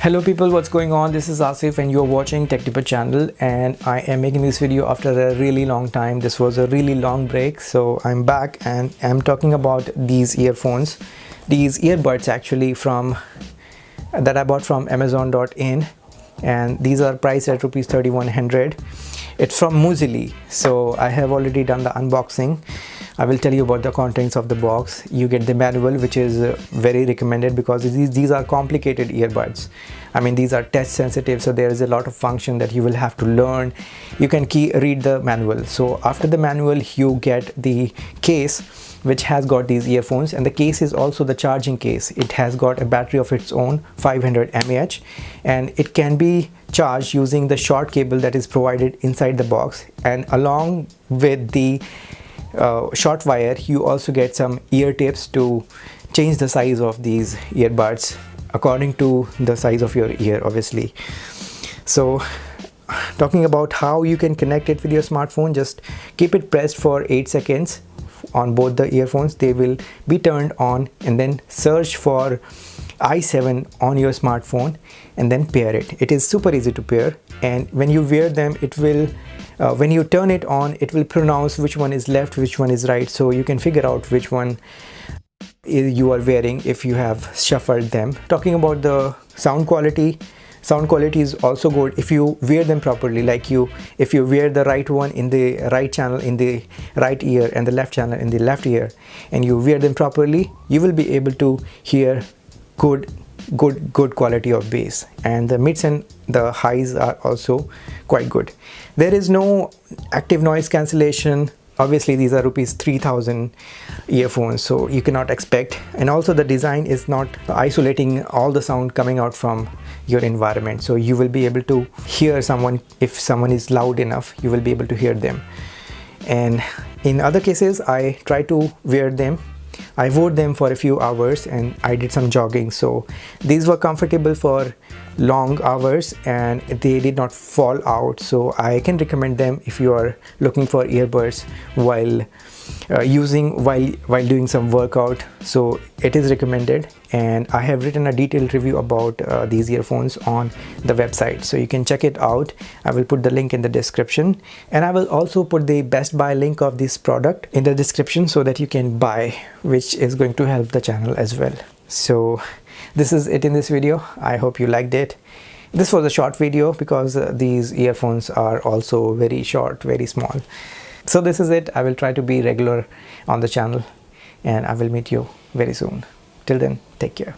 Hello people, what's going on? This is Asif and you're watching Tech Tipper channel, and I am making this video after a really long time. This was a really long break, so I'm back and I'm talking about these earphones, these earbuds actually that I bought from Amazon.in, and these are priced at rupees 3100. It's from Muzili, so I have already done the unboxing. I will tell you about the contents of the box. You get the manual, which is very recommended because these are complicated earbuds. I mean, these are touch sensitive, so there is a lot of function that you will have to learn. You can read the manual. So after the manual, you get the case which has got these earphones, and the case is also the charging case. It has got a battery of its own, 500 mAh, and it can be charged using the short cable that is provided inside the box, and along with the short wire you also get some ear tips to change the size of these earbuds according to the size of your ear, obviously. So talking about how you can connect it with your smartphone, just keep it pressed for 8 seconds on both the earphones. They will be turned on, and then search for i7 on your smartphone and then pair it. It is super easy to pair, and when you wear them, it will when you turn it on, it will pronounce which one is left, which one is right, so you can figure out which one you are wearing if you have shuffled them. Talking about the sound quality is also good if you wear them properly. Like if you wear the right one in the right channel in the right ear and the left channel in the left ear, and you wear them properly, you will be able to hear good quality of bass, and the mids and the highs are also quite good. There is no active noise cancellation. Obviously these are rupees 3000 earphones, so you cannot expect, and also the design is not isolating all the sound coming out from your environment, so you will be able to hear someone. If someone is loud enough, you will be able to hear them. And in other cases, I try to wear them. I wore them for a few hours and I did some jogging, so these were comfortable for long hours and they did not fall out, so I can recommend them if you are looking for earbuds while doing some workout. So it is recommended, and I have written a detailed review about these earphones on the website, so you can check it out. I will put the link in the description, and I will also put the Best Buy link of this product in the description so that you can buy, which is going to help the channel as well. So this is it in this video. I hope you liked it. This was a short video because these earphones are also very short, very small. So this is it. I will try to be regular on the channel, and I will meet you very soon. Till then, take care.